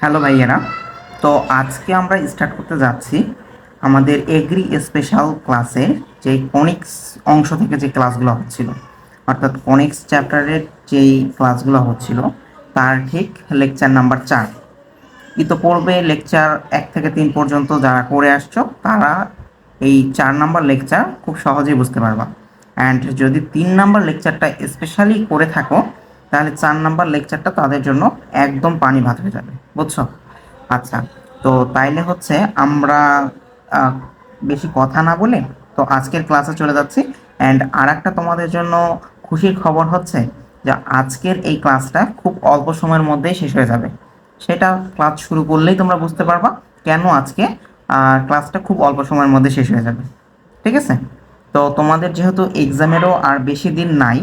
Hello ভাইয়েরা। তো আজকে আমরা স্টার্ট করতে যাচ্ছি আমাদের এগ্রি স্পেশাল ক্লাসের যে কনিক্স অংশ থেকে যে ক্লাসগুলো হচ্ছিল, অর্থাৎ কনিক্স চ্যাপ্টারের যেই ক্লাসগুলো হচ্ছিল তার ঠিক লেকচার নাম্বার 4। ইতোপূর্বে লেকচার 1 থেকে 3 পর্যন্ত যারা করে আসছো তারা এই 4 নাম্বার লেকচার খুব সহজেই বুঝতে পারবা। অ্যান্ড যদি 3 নাম্বার লেকচারটা স্পেশালি করে থাকো তাহলে 4 নাম্বার লেকচারটা তাদের জন্য একদম পানি ভাত হয়ে যাবে, বুঝছো? আচ্ছা, তো তাইলে হচ্ছে আমরা আহ, বেশি কথা না বলে তো আজকের ক্লাসে চলে যাচ্ছি। অ্যান্ড আর একটা তোমাদের জন্য খুশির খবর হচ্ছে যে আজকের এই ক্লাসটা খুব অল্প সময়ের মধ্যেই শেষ হয়ে যাবে। সেটা ক্লাস শুরু করলেই তোমরা বুঝতে পারবা কেন আজকে ক্লাসটা খুব অল্প সময়ের মধ্যে শেষ হয়ে যাবে। ঠিক আছে? তো তোমাদের যেহেতু এক্সামেরও আর বেশি দিন নাই,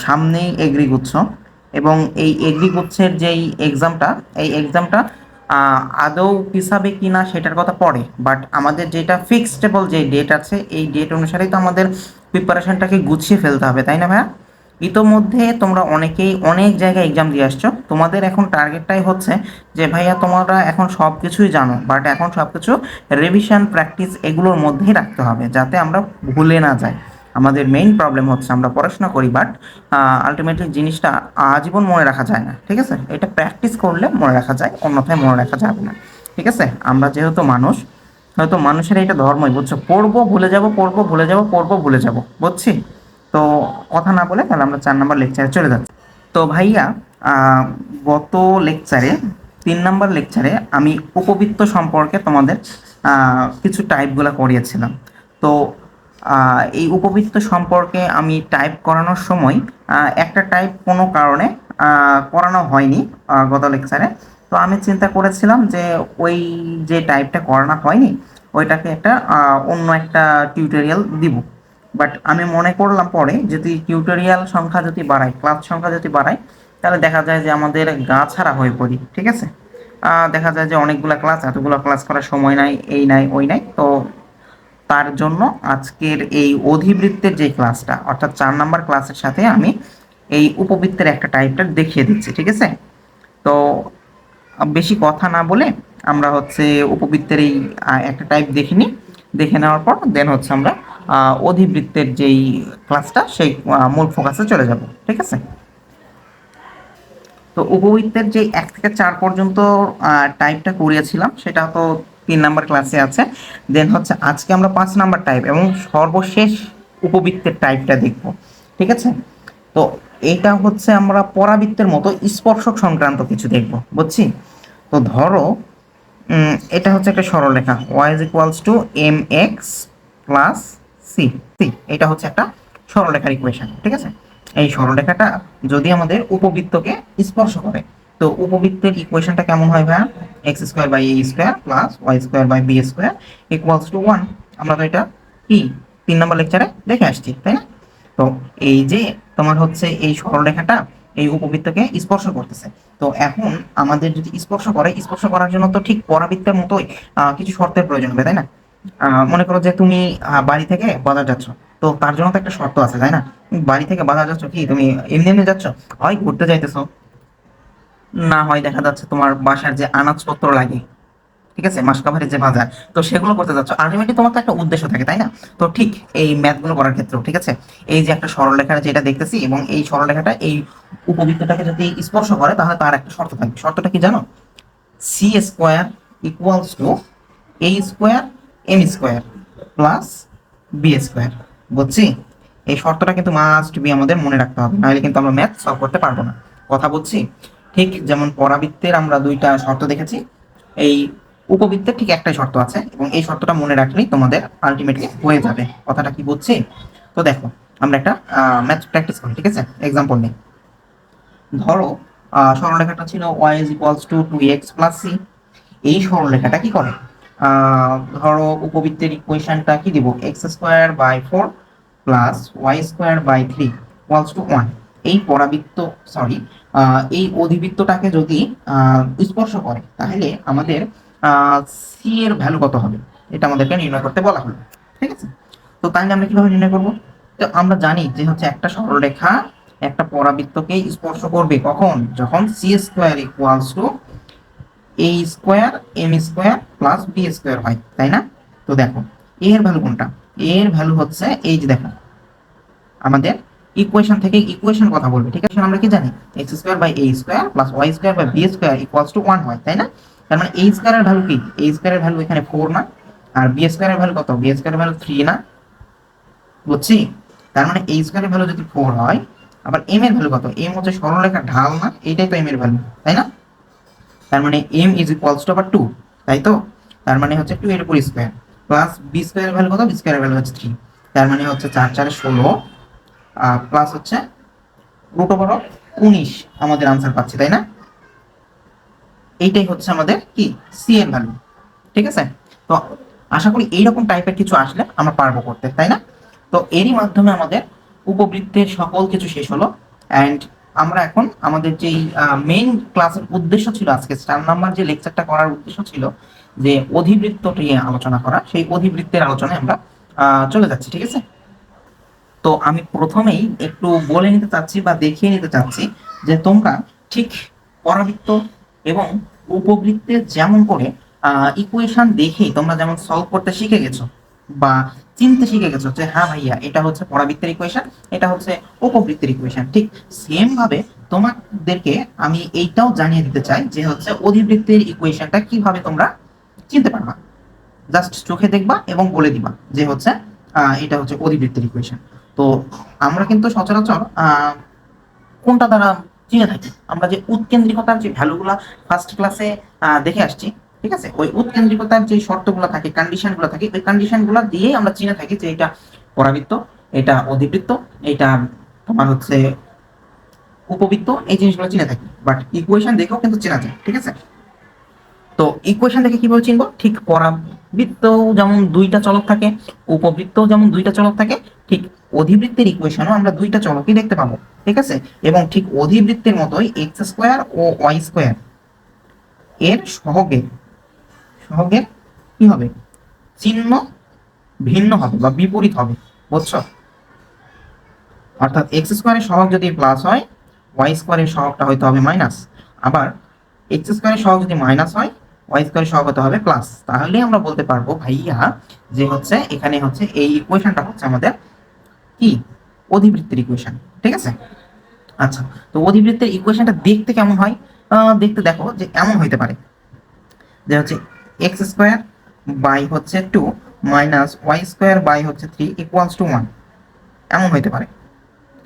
সামনেই এগ্রিগুচ্ছ, এবং এই এগ্রিগুচ্ছের যেই এক্সামটা, এই এক্সামটা আদৌ পিছাবে কি না সেটার কথা পরে, বাট আমাদের যেটা ফিক্সডেবল যে ডেট আছে এই ডেট অনুসারেই তো আমাদের প্রিপারেশনটাকে গুছিয়ে ফেলতে হবে, তাই না ভাইয়া? ইতোমধ্যে তোমরা অনেকেই অনেক জায়গায় এক্সাম দিয়ে আসছো, তোমাদের এখন টার্গেটটাই হচ্ছে যে ভাইয়া তোমরা এখন সব কিছুই জানো, বাট এখন সব কিছু রিভিশন প্র্যাকটিস এগুলোর মধ্যেই রাখতে হবে যাতে আমরা ভুলে না যাই। আমাদের মেইন প্রবলেম হচ্ছে আমরা পড়াশোনা করি বাট আলটিমেটলি জিনিসটা আজীবন মনে রাখা যায় না। ঠিক আছে? এটা প্র্যাকটিস করলে মনে রাখা যায়, অন্যথায় মনে রাখা যাবে না। ঠিক আছে? আমরা যেহেতু মানুষ, হয়তো মানুষের এটা ধর্মই, বুঝছো, পড়বো ভুলে যাব, পড়বো ভুলে যাব, পড়বো ভুলে যাব, বুঝছি? তো কথা না বলে তাহলে আমরা 4 নাম্বার লেকচারে চলে যাচ্ছি। তো ভাইয়া, আহ, গত লেকচারে 3 নাম্বার লেকচারে আমি উপবৃত্ত সম্পর্কে তোমাদের কিছু টাইপগুলো করিয়েছিলাম। তো এই উপবৃত্ত সম্পর্কে আমি টাইপ করানোর সময় একটা টাইপ কোনো কারণে করানো হয়নি গত লেকচারে। তো আমি চিন্তা করেছিলাম যে ওই যে টাইপটা করানো হয়নি ওইটাকে একটা অন্য একটা টিউটোরিয়াল দিব। বাট আমি মনে করলাম পরে যদি টিউটোরিয়াল সংখ্যা যদি বাড়াই, ক্লাস সংখ্যা যদি বাড়াই, তাহলে দেখা যায় যে আমাদের গা ছাড়া হয়ে পড়ি। ঠিক আছে? দেখা যায় যে অনেকগুলো ক্লাস, এতগুলো ক্লাস করার সময় নাই, এই নাই ওই নাই। তো তার জন্য আজকের এই অধিবৃত্তের যে ক্লাসটা, অর্থাৎ 4 নাম্বার ক্লাসের সাথে আমি এই উপবৃত্তের একটা টাইপটা দেখিয়ে দিচ্ছি। ঠিক আছে? তো বেশি কথা না বলে আমরা হচ্ছে উপবৃত্তের এই একটা টাইপ দেখে নিই। দেখে নেওয়ার পর দেন হচ্ছে আমরা অধিবৃত্তের যেই ক্লাসটা সেই মূল ফোকাসে চলে যাব। ঠিক আছে? তো উপবৃত্তের যে 1 থেকে 4 পর্যন্ত টাইপটা করিয়েছিলাম সেটা তো 3 নাম্বার ক্লাসে আছে। দেন হচ্ছে আজকে আমরা 5 নাম্বার টাইপ এবং সর্বশেষ উপবৃত্তের টাইপটা দেখব। ঠিক আছে? তো এইটা হচ্ছে আমরা পরাবৃত্তের মতো স্পর্শক সংক্রান্ত কিছু দেখব, বুঝছি? তো ধরো এটা হচ্ছে একটা সরলরেখা y is equals to M X plus C. এটা হচ্ছে একটা সরলরেখার ইকুয়েশন। ঠিক আছে? এই সরলরেখাটা যদি আমাদের উপবৃত্তকে স্পর্শ করে, তো উপবৃত্তের ইকুয়েশনটা কেমন হয় ভাইয়া? X square by A square plus Y square by B square equals to 1। আমরা তো এটা কি 3 নম্বর লেকচারে দেখে আসছি, তাই না? তো এই যে তোমার হচ্ছে এই সরলরেখাটা এই উপবৃত্তকে স্পর্শ করতেছে। তো এখন আমাদের যদি স্পর্শ করে, স্পর্শ করার জন্য তো ঠিক পরাবৃত্তের মতোই কিছু শর্তের প্রয়োজন হবে, তাই না? মনে করো যে তুমি বাড়ি থেকে বাজার যাচ্ছ, তো তার জন্য তো একটা শর্ত আছে, তাই না? বাড়ি থেকে বাজার যাচ্ছ কি তুমি এমনি এমনি যাচ্ছ? হয় ঘুরতে যাইতেছো, না হয় দেখা যাচ্ছে তোমার বাসার যে আনাজপত্র লাগে, ঠিক আছে, মাসকাবারির যে বাজার, তো সেগুলো করতে যাচ্ছ। আলটিমেটলি তোমার তো একটা উদ্দেশ্য থাকে, তাই না? তো ঠিক এই ম্যাথগুলো করার ক্ষেত্রেও ঠিক আছে, এই যে একটা সরলরেখা যেটা দেখতেছি এবং এই সরলরেখাটা এই উপবৃত্তটাকে যদি স্পর্শ করে তাহলে তার একটা শর্ত থাকবে। শর্তটা কি জানো? C square equals to A square M square plus B square. বুঝছি? এই শর্তটা কিন্তু মাস্ট বি আমাদের মনে রাখতে হবে, নাহলে কিন্তু আমরা ম্যাথ সলভ করতে পারবো না। কথা বুঝছি? ঠিক যেমন পরাবৃত্তের আমরা দুইটা শর্ত দেখেছি, এই উপবৃত্তের ঠিক একটাই শর্ত আছে এবং এই শর্তটা মনে রাখলেই তোমাদের আলটিমেটলি হয়ে যাবে। কথাটা কি বুঝছি? তো দেখো, আমরা একটা ম্যাথ প্র্যাকটিস করি। ঠিক আছে? এক্সাম্পল নেই। ধরো সরলরেখাটা ছিল y is equals two 2x plus c। এই সরলরেখাটা কি করে? ধরো উপবৃত্তের ইকুয়েশনটা কি দিব? x square by 4 plus Y square by 3 equals to 1। এই পরাবৃত্ত, সরি, এই অধিবৃত্তটাকে যদি স্পর্শ করে তাহলে আমাদের সি এর ভ্যালু কত হবে এটা আমাদেরকে নির্ণয় করতে বলা হলো। ঠিক আছে? তো তাহলে আমরা কিভাবে নির্ণয় করব? তো আমরা জানি যে হচ্ছে একটা সরলরেখা একটা পরাবৃত্তকে স্পর্শ করবে কখন? যখন C square equals to A square M square plus B square হয়, তাই না? তো দেখো এ এর ভ্যালু কোনটা? এ এর ভ্যালু হচ্ছে এই যে দেখো আমাদের ইকুয়েশন থেকে ইকুয়েশন কথা বলবে, ঠিক আছে? আমরা কি জানি X square by A square plus Y square by B square equals to 1 হয়, তাই না? তার মানে এ স্কোয়ারের ভ্যালু কি? এ স্কোয়ারের ভ্যালু এখানে 4 না? আর বি স্কোয়ারের ভ্যালু কত? বি স্কোয়ারের ভ্যালু 3 না? বুঝছি? তার মানে এ স্কোয়ারের ভ্যালু যদি 4 হয়, আবার এম এর ভ্যালু কত? এম হচ্ছে সরলরেখার ঢাল না? এইটাই তো এম এর ভ্যালু, তাই না? তার মানে এম ইজ ইকুয়ালস টু আবার 2, তাই তো? তার মানে হচ্ছে 2 এর উপর স্কোয়ার প্লাস বি স্কোয়ারের ভ্যালু কত? বি স্কোয়ারের ভ্যালু হচ্ছে 3। তার মানে হচ্ছে 4 4 16 প্লাস হচ্ছে রুট ওভার অফ 19 আমাদের আনসার পাচ্ছি, তাই না? এইটাই হচ্ছে আমাদের কি সি এর ভ্যালু, ঠিক আছে? তো আশা করি এইরকম টাইপের কিছু আসলে আমরা পারবো করতে, তাই না? তো এরই মাধ্যমে আমাদের উপবৃত্তের সকল কিছু শেষ হলো। অ্যান্ড আমরা এখন আমাদের যেই মেইন ক্লাসের উদ্দেশ্য ছিল, আজকে 4 নাম্বার যে লেকচারটা করার উদ্দেশ্য ছিল যে অধিবৃত্ত নিয়ে আলোচনা করা, সেই অধিবৃত্তের আলোচনায় আমরা চলে যাচ্ছি, ঠিক আছে? তো আমি প্রথমেই একটু বলে নিতে চাচ্ছি বা দেখিয়ে নিতে চাচ্ছি যে তোমরা ঠিক পরাবৃত্ত এবং উপবৃত্তে যেমন করে ইকুয়েশন দেখেই তোমরা যেমন সলভ করতে শিখে গেছো বা চিনতে শিখে গেছো যে হ্যাঁ ভাইয়া এটা হচ্ছে পরাবৃত্তের ইকুয়েশন, এটা হচ্ছে উপবৃত্তের ইকুয়েশন, ঠিক সেম ভাবে তোমাদেরকে আমি এইটাও জানিয়ে দিতে চাই যে হচ্ছে অধিবৃত্তের ইকুয়েশনটা কিভাবে তোমরা চিনতে পারবা। জাস্ট চোখে দেখবা এবং বলে দিবা যে হচ্ছে এটা হচ্ছে অধিবৃত্তের ইকুয়েশন। তো আমরা কিন্তু সচরাচর কোনটা দ্বারা চিনে থাকি? আমরা যে উৎকেন্দ্রিকতার যে ভ্যালুগুলা ফার্স্ট ক্লাসে দেখে আসছি, ঠিক আছে? ওই উৎকেন্দ্রিকতার যে শর্তগুলো থাকে, কন্ডিশনগুলো থাকে, ওই কন্ডিশনগুলো দিয়েই আমরা চিনে থাকি যে এটা পরাবৃত্ত, এটা অধিবৃত্ত, এটা তোমার হচ্ছে উপবৃত্ত, এই জিনিসগুলো চিনে থাকি। বাট ইকুয়েশন দেখেও কিন্তু চেনা যায়, ঠিক আছে? তো ইকুয়েশন দেখে কিভাবে চিনবো? ঠিক পরাবৃত্ত যেমন দুইটা চলক থাকে, উপবৃত্ত যেমন দুইটা চলক থাকে, ঠিক অধিবৃত্তের ইকুয়েশনও আমরা দুইটা চলকই দেখতে পাবো, ঠিক আছে? এবং ঠিক অধিবৃত্তের মতোই এক্স স্কোয়ার ও ওয়াই স্কোয়ার এর সহগের সহগের কি হবে? চিহ্ন ভিন্ন হবে বা বিপরীত হবে, বুঝছো? অর্থাৎ এক্স স্কোয়ারের সহগ যদি প্লাস হয়, ওয়াই স্কোয়ারের সহগটা হইতে হবে মাইনাস। আবার এক্স স্কোয়ারের সহগ যদি মাইনাস হয়, ওয়াই স্কোয়ারের সহগ হতে হবে প্লাস। তাহলে আমরা বলতে পারবো ভাইয়া যে হচ্ছে এখানে হচ্ছে এই ইকুয়েশনটা হচ্ছে আমাদের কি অধিবৃত্তের ইকুয়েশন, ঠিক আছে? আচ্ছা, তো অধিবৃত্তের ইকুয়েশনটা দেখতে কেমন হয়? দেখতে দেখো যে এমন হইতে পারে যে হচ্ছে এক্স স্কোয়ার বাই হচ্ছে 2 মাইনাস ওয়াই স্কোয়ার বাই হচ্ছে 3 ইকুয়ালস টু 1, এমন হইতে পারে,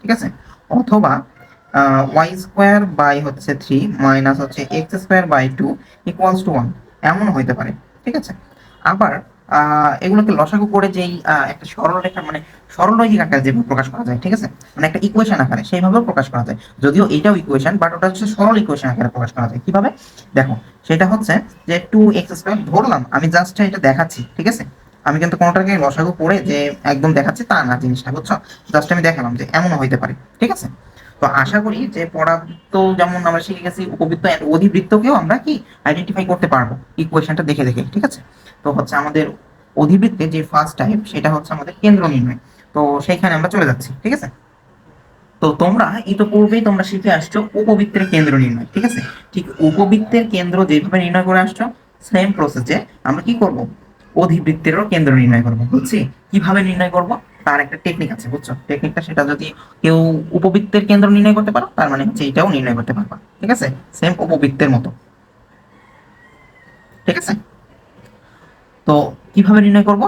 ঠিক আছে? অথবা ওয়াই স্কোয়ার বাই হচ্ছে 3 মাইনাস হচ্ছে X square by 2 equals to 1, এমন হইতে পারে, ঠিক আছে? আবার এগুলোকে লসাগু করে যেই একটা সরলরেখা মানে সরলরৈখিক আকারে যেভাবে প্রকাশ করা যায়, ঠিক আছে? মানে একটা ইকুয়েশন আকারে সেইভাবেও প্রকাশ করা যায়, যদিও এটাও ইকুয়েশন বাট ওটা হচ্ছে সরল ইকুয়েশন আকারে প্রকাশ করা যায়। কিভাবে দেখো? সেটা হচ্ছে যে 2x স্কোয়ার ধরলাম, আমি জাস্ট এটা দেখাচ্ছি, ঠিক আছে? আমি কিন্তু কোনোটাকে লসাগু করে যে একদম দেখাচ্ছি তা না জিনিসটা, বুঝছো? জাস্ট আমি দেখালাম যে এমনও হইতে পারে, ঠিক আছে? তো আশা করি যে পরাবৃত্ত যেমন আমরা শিখে গেছি, উপবৃত্ত এন্ড অধিবৃত্তকেও আমরা কি আইডেন্টিফাই করতে পারবো ইকুয়েশনটা দেখে দেখে, ঠিক আছে? তো হচ্ছে আমাদের অধিবৃত্তে যে ফার্স্ট টাইপ সেটা হচ্ছে আমাদের কেন্দ্র নির্ণয়। তো সেইখানে আমরা চলে যাচ্ছি, ঠিক আছে? তো তোমরা ইতোপূর্বেই তোমরা শিখে আসছো উপবৃত্তের কেন্দ্র নির্ণয়, ঠিক আছে? ঠিক উপবৃত্তের কেন্দ্র যেভাবে নির্ণয় করে আসছো, সেম প্রসেসে আমরা কি করব? অধিবৃত্তেরও কেন্দ্র নির্ণয় করব, বুঝছি? কিভাবে নির্ণয় করব তার একটা টেকনিক আছে, বুঝছো? টেকনিকটা সেটা যদি কেউ উপবৃত্তের কেন্দ্র নির্ণয় করতে পারো, তার মানে হচ্ছে এটাও নির্ণয় করতে পারবা, ঠিক আছে? সেম উপবৃত্তের মতো, ঠিক আছে? তো কিভাবে নির্ণয় করব?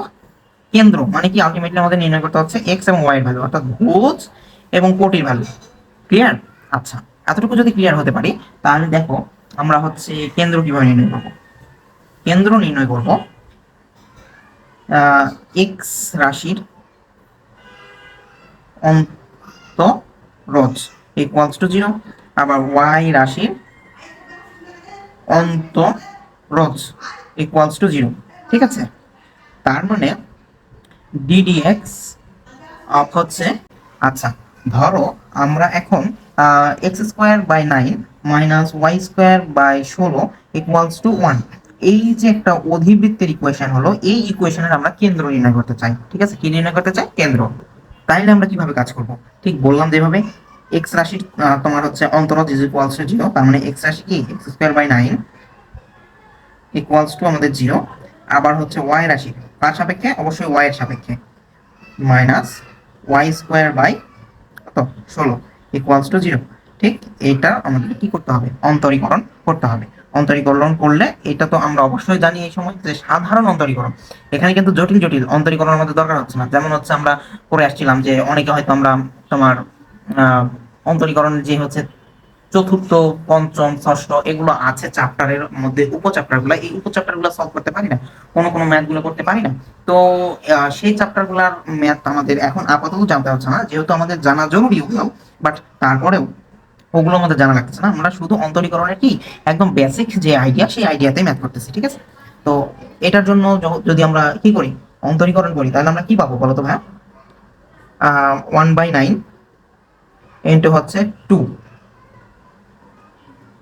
কেন্দ্র মানে কি আলটিমেটলি আমাদের নির্ণয় করতে হচ্ছে এক্স এবং ওয়াই এর ভ্যালু, অর্থাৎ ভুজ এবং কোটির ভ্যালু। ক্লিয়ার? আচ্ছা, এতটুকু যদি ক্লিয়ার হতে পারি তাহলে দেখো আমরা হচ্ছে কেন্দ্র কিভাবে নির্ণয় করব। কেন্দ্র নির্ণয় করব এক্স রাশির অন্তরজ ইকুয়ালস টু 0, আবার ওয়াই রাশির অন্তরজ ইকুয়ালস টু 0, ঠিক আছে? তার মানে ডিডিএক্স অফ হচ্ছে, আচ্ছা ধরো আমরা এখন X square by 9 minus Y square by 16 equals to 1, এই যে একটা অধিবৃত্তের ইকুয়েশন হলো, এই ইকুয়েশনের আমরা কেন্দ্র নির্ণয় করতে চাই, ঠিক আছে? কি নির্ণয় করতে চাই? কেন্দ্র। তাইলে আমরা কিভাবে কাজ করব? ঠিক বললাম যেভাবে এক্স রাশির তোমার হচ্ছে অন্তরজ ইজ ইকুয়ালস টু 0, তার মানে এক্স রাশি কি x square by 9 equals to আমাদের 0, আবার হচ্ছে ওয়াই রাশি কার সাপেক্ষে, অবশ্যই ওয়াই এর সাপেক্ষে, মাইনাস ওয়াই স্কোয়ার বাই কত 16 ইকুয়ালস টু 0। ঠিক, এটা আমাদের কি করতে হবে, অন্তরীকরণ করতে হবে। অন্তরীকরণ করলে এটা তো আমরা অবশ্যই জানি এই সময় যে সাধারণ অন্তরীকরণ, এখানে কিন্তু জটিল জটিল অন্তরীকরণ আমাদের দরকার হচ্ছে না। যেমন হচ্ছে আমরা করে আসছিলাম যে অনেকে হয়তো আমরা তোমার অন্তরীকরণ যে হচ্ছে চতুর্থ, পঞ্চম, ষষ্ঠ এগুলো আছে চ্যাপ্টারের মধ্যে, উপচ্যাপ্টারগুলো, এই উপচ্যাপ্টারগুলো সলভ করতে পারি না, কোনো কোনো ম্যাথগুলো করতে পারি না। তো সেই চ্যাপ্টারগুলোর ম্যাথ আমাদের এখন আপাতত জানতে হচ্ছে না, যেহেতু আমাদের জানা জরুরি ওগুলো, বাট তারপরেও ওগুলো আমাদের জানা লাগছে না। আমরা শুধু অন্তরীকরণের কি একদম বেসিক যে আইডিয়া, সেই আইডিয়াতেই ম্যাথ করতেছি। ঠিক আছে, তো এটার জন্য যদি আমরা কি করি, অন্তরীকরণ করি, তাহলে আমরা কি পাবো বলো তো ভাইয়া? 1/9 ইন্টু হচ্ছে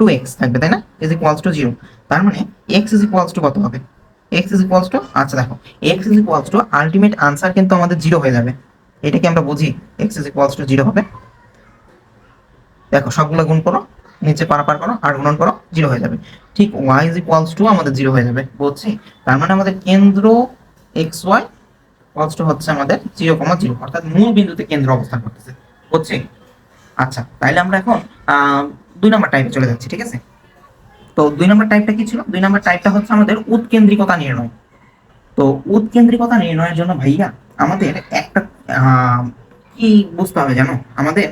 2x থাকবে, তাই না? Is equals two 0। তার মানে x ইজ ইকুয়ালস টু কত হবে? x ইজ ইকুয়ালস টু, আচ্ছা দেখো, x is equals two ultimate answer কিন্তু আমাদের 0 হয়ে যাবে। এটা কি আমরা বুঝি? x ইজ ইকুয়ালস টু 0 হবে। দেখো সবগুলো গুণ করো, নিচে পারাপার করো আর গুণন করো, 0 হয়ে যাবে। ঠিক y ইজ ইকুয়ালস টু আমাদের 0 হয়ে যাবে, বুঝছি। তার মানে আমাদের কেন্দ্র xy ইকুয়ালস টু হচ্ছে আমাদের 0,0, অর্থাৎ মূল বিন্দুতে কেন্দ্র অবস্থান করতেছে, বুঝছি। আচ্ছা, তাইলে আমরা এখন 2 নম্বর টাইপে চলে যাচ্ছি। ঠিক আছে, তো 2 নম্বর টাইপটা কি ছিল? 2 নম্বর টাইপটা হচ্ছে আমাদের উৎকেন্দ্রিকতা নির্ণয়। তো উৎকেন্দ্রিকতা নির্ণয়ের জন্য ভাইয়া আমাদের একটা কি বুঝতে হবে জানো, আমাদের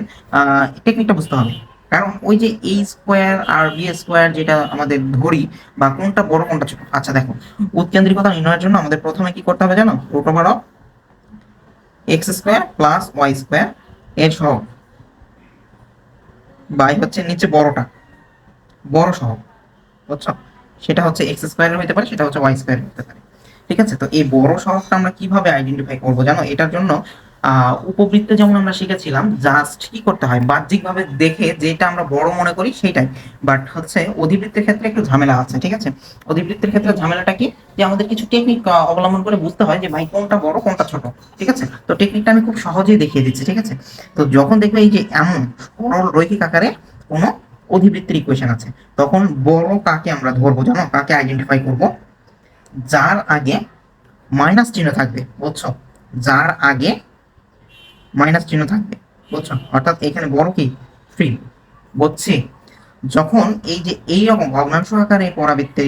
টেকনিকটা বুঝতে হবে। কারণ ওই যে a স্কোয়ার আর b স্কোয়ার যেটা আমাদের ধরি, বা কোনটা বড় কোনটা ছোট। আচ্ছা দেখো, উৎকেন্দ্রিকতা নির্ণয়ের জন্য আমাদের প্রথমে কি করতে হবে জানো? Root over of x square plus Y square এর সহগ বাই হচ্ছে নিচে বড়টা, বড় সহগ, বুঝছো? সেটা হচ্ছে এক্স স্কোয়ারের হতে পারে, সেটা হচ্ছে ওয়াই স্কোয়ার হতে পারে। ঠিক আছে, তো এই বড় সহগটা আমরা কিভাবে আইডেন্টিফাই করবো জানো? এটার জন্য উপবৃত্তে যেমন আমরা শিখেছিলাম, জাস্ট কি করতে হয়, বাহ্যিকভাবে দেখে যেটা আমরা বড় মনে করি সেটাই। বাট হচ্ছে অধিবৃত্তের ক্ষেত্রে একটু ঝামেলা আছে। ঠিক আছে, অধিবৃত্তের ক্ষেত্রে ঝামেলাটা কি, যে আমাদের কিছু টেকনিক অবলম্বন করে বুঝতে হয় যে ভাই কোনটা বড় কোনটা ছোট। ঠিক আছে, তো টেকনিকটা আমি খুব সহজেই দেখিয়ে দিচ্ছি। ঠিক আছে, তো যখন দেখবে এই যে এমন সরল রৈখিক আকারে কোনো অধিবৃত্তের ইকুয়েশন আছে, তখন বড় কাকে আমরা ধরবো জানো? কাকে আইডেন্টিফাই করব? যার আগে মাইনাস চিহ্ন থাকবে, বুঝছো? যার আগে মাইনাস চিহ্ন থাকবে, বুঝছো? অর্থাৎ এখানে বড় কি 3, বুঝছি। যখন এই যে এইরকম ভগ্নাংশ আকারে পরাবৃত্তের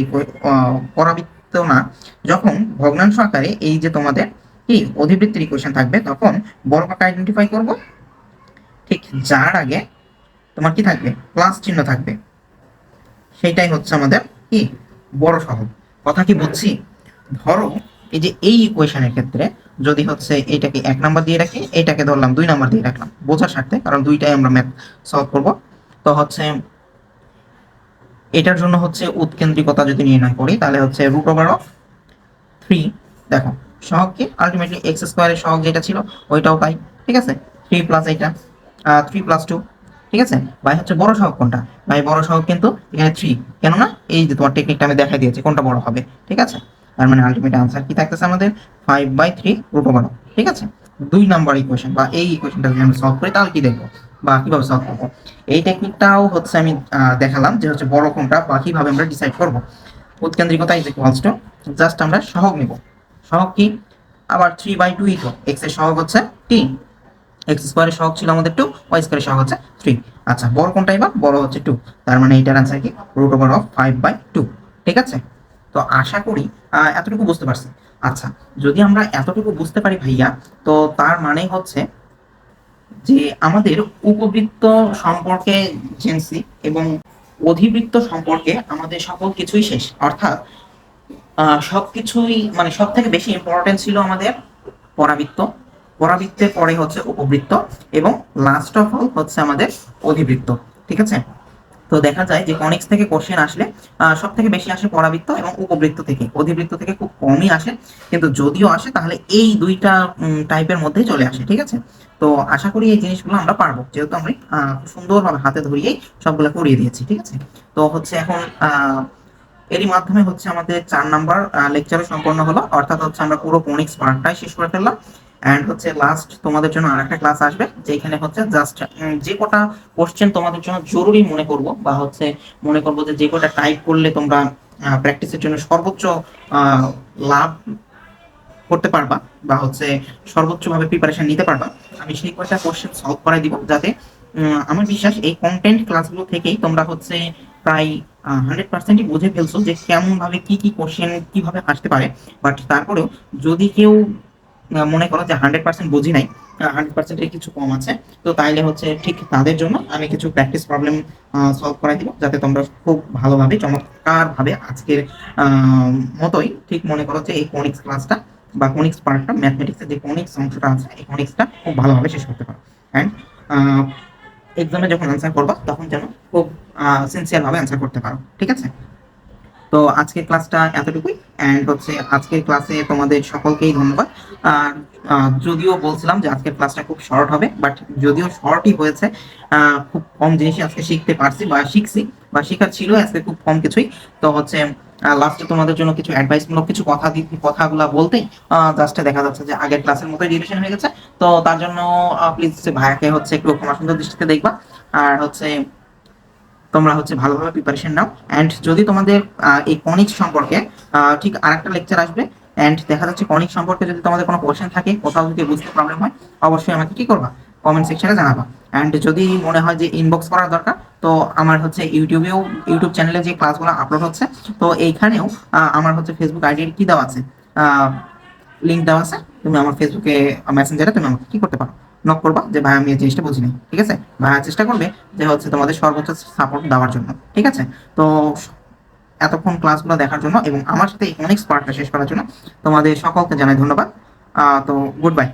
পরাবৃত্ত না, যখন ভগ্নাংশ আকারে এই যে তোমাদের কি অধিবৃত্তের ইকুয়েশন থাকবে, তখন বড় কাকে আইডেন্টিফাই করব? ঠিক যার আগে তোমার কি থাকবে, প্লাস চিহ্ন থাকবে, সেটাই হচ্ছে আমাদের কি বড় সহগ। কথা কি বুঝছি? ধরো এই যে এই ইকুয়েশনের ক্ষেত্রে যদি হচ্ছে এটাকে 1 নাম্বার দিয়ে রাখি, এটাকে ধরলাম 2 নাম্বার দিয়ে রাখলাম বোঝার স্বার্থে, কারণ দুইটাই আমরা ম্যাথ সলভ করব। তো হচ্ছে এটার জন্য হচ্ছে উৎকেন্দ্রিকতা যদি নির্ণয় করি, তাহলে হচ্ছে রুট ওভার অফ 3, দেখো সহগ কি আলটিমেটলি এক্স স্কোয়ারের সহগ যেটা ছিল ওইটাও তাই। ঠিক আছে, 3 প্লাস এইটা 3 প্লাস 2। ঠিক আছে, ভাই হচ্ছে বড় সহগ কোনটা? ভাই বড় সহগ কিন্তু এখানে 3, কেননা এই যে তোমার টেকনিকটা আমি দেখাই দিয়েছি কোনটা বড় হবে। ঠিক আছে, তার মানে আলটিমেট আনসার কি থাকতেছে আমাদের 5/3 রুট ওভার। ঠিক আছে, 2 নাম্বার ইকুয়েশন বা এই ইকুয়েশনটা যদি আমরা সলভ করি তাহলে কি দেখবো বা কিভাবে সলভ করবো, এই টেকনিকটাও হচ্ছে আমি দেখালাম যে হচ্ছে বড় কোনটা বা কিভাবে আমরা ডিসাইড করবো। উৎকেন্দ্রিকতা ইজ ইকুয়ালস টু, জাস্ট আমরা সহগ নিব। সহগ কি? আবার 3/2 ই তো, এক্স এর সহগ হচ্ছে টি, এক্স স্কোয়ারের সহগ ছিল আমাদের 2, ওয়াই স্কোয়ারের সহগ হচ্ছে 3। আচ্ছা, বড় কোনটা এবার? বড় হচ্ছে 2, তার মানে এটার আনসার কি রুট ওভার অফ 5/2। ঠিক আছে, তো আশা করি এতটুকু বুঝতে পারছি। আচ্ছা, যদি আমরা এতটুকু বুঝতে পারি ভাইয়া, তো তার মানে হচ্ছে যে আমাদের উপবৃত্ত সম্পর্কে জেনছি এবং অধিবৃত্ত সম্পর্কে আমাদের সকল কিছুই শেষ। অর্থাৎ সবকিছুই মানে সব থেকে বেশি ইম্পর্টেন্ট ছিল আমাদের পরাবৃত্ত, পরাবৃত্তের পরে হচ্ছে উপবৃত্ত, এবং লাস্ট অফ অল হচ্ছে আমাদের অধিবৃত্ত। ঠিক আছে, তো দেখা যায় যে কনিক্স থেকে কোশ্চেন আসলে সব থেকে বেশি আসে পরাবৃত্ত এবং উপবৃত্ত থেকে, অধিবৃত্ত থেকে খুব কমই আসে, কিন্তু যদিও আসে তাহলে এই দুইটা টাইপের মধ্যেই চলে আসে। ঠিক আছে, তো আশা করি এই জিনিসগুলো আমরা পারবো, যেহেতু আমরা সুন্দরভাবে হাতে ধরিয়েই সবগুলো করিয়ে দিয়েছি। ঠিক আছে, তো হচ্ছে এখন এরই মাধ্যমে হচ্ছে আমাদের 4 নাম্বার লেকচারও সম্পন্ন হলো, অর্থাৎ হচ্ছে আমরা পুরো কোনিক্স পার্টটাই শেষ করে ফেললাম। অ্যান্ড হচ্ছে লাস্ট তোমাদের জন্য আরেকটা ক্লাস আসবে, যেখানে হচ্ছে জাস্ট যে কটা কোশ্চেন তোমাদের জন্য জরুরি মনে করব, বা হচ্ছে মনে করবো যে যে কটা টাইপ করলে তোমরা প্র্যাকটিসের জন্য সর্বোচ্চ লাভ করতে পারবা বা হচ্ছে সর্বোচ্চভাবে প্রিপারেশন নিতে পারবা, আমি সেই কয়টা কোশ্চেন সলভ করাই দিব, যাতে আমার বিশ্বাস এই কন্টেন্ট ক্লাসগুলো থেকেই তোমরা হচ্ছে প্রায় 100%ই বুঝে ফেলছো যে কেমন ভাবে কি কি কোশ্চেন কিভাবে আসতে পারে। বাট তারপরেও যদি কেউ মনে করো যে 100% বুঝি নাই, 100%-এর কিছু কম আছে, তো তাইলে হচ্ছে ঠিক তাদের জন্য আমি কিছু প্র্যাকটিস প্রবলেম সলভ করাই দিব, যাতে তোমরা খুব ভালোভাবে চমৎকারভাবে আজকের মতোই ঠিক মনে করো যে এই কনিক্স ক্লাসটা বা কনিক্স পার্টটা, ম্যাথমেটিক্সের যে কনিক্স অংশটা আছে এই কনিক্সটা খুব ভালোভাবে শেষ করতে পারো। অ্যান্ড এক্সামে যখন অ্যান্সার করবা তখন যেন খুব সিনসিয়ারভাবে অ্যান্সার করতে পারো, ঠিক আছে? তো আজকের ক্লাসটা এতটুকুই। অ্যান্ড হচ্ছে আজকের ক্লাসে তোমাদের সকলকেই ধন্যবাদ। আর যদিও বলছিলাম যে আজকের ক্লাসটা খুব শর্ট হবে, বাট যদিও শর্টই হয়েছে, খুব কম জিনিসই আজকে শিখতে পারছি বা শিখছি বা শেখার ছিল আজকে খুব কম কিছুই। তো হচ্ছে লাস্টে তোমাদের জন্য কিছু অ্যাডভাইসমূলক কিছু কথাগুলা বলতেই জাস্ট দেখা যাচ্ছে যে আগের ক্লাসের মতোই রিভিশন হয়ে গেছে। তো তার জন্য প্লিজ ভাইয়াকে হচ্ছে একটু ক্ষমা সুন্দর দৃষ্টিতে দেখবা। আর হচ্ছে তোমরা হচ্ছে ভালোভাবে প্রিপারেশন নাও। অ্যান্ড যদি তোমাদের এই কনিক্স সম্পর্কে ঠিক আরেকটা লেকচার আসবে, অ্যান্ড দেখা যাচ্ছে কনিক্স সম্পর্কে যদি তোমাদের কোনো কোশ্চেন থাকে, কোথাও যদি বুঝতে প্রবলেম হয়, অবশ্যই আমাকে কি করবা, কমেন্ট সেকশনে জানাবা। অ্যান্ড যদি মনে হয় যে ইনবক্স করার দরকার, তো আমার হচ্ছে ইউটিউব চ্যানেলে যে ক্লাসগুলো আপলোড হচ্ছে, তো এইখানেও আমার হচ্ছে ফেসবুক আইডির কি দেওয়া আছে, লিঙ্ক দেওয়া আছে, তুমি আমার ফেসবুকে মেসেঞ্জারে তুমি আমাকে কি করতে পারো, নক করবা যে ভাই আমি এই জিনিসটা বুঝিনি, ঠিক আছে? ভাইয়া চেষ্টা করবে যে হচ্ছে তোমাদের সর্বোচ্চ সাপোর্ট দেওয়ার জন্য, ঠিক আছে? তো এতক্ষণ ক্লাসগুলো দেখার জন্য এবং আমার সাথে এই অনেক পার্টটা শেষ করার জন্য তোমাদের সকলকে জানাই ধন্যবাদ। তো গুড বাই।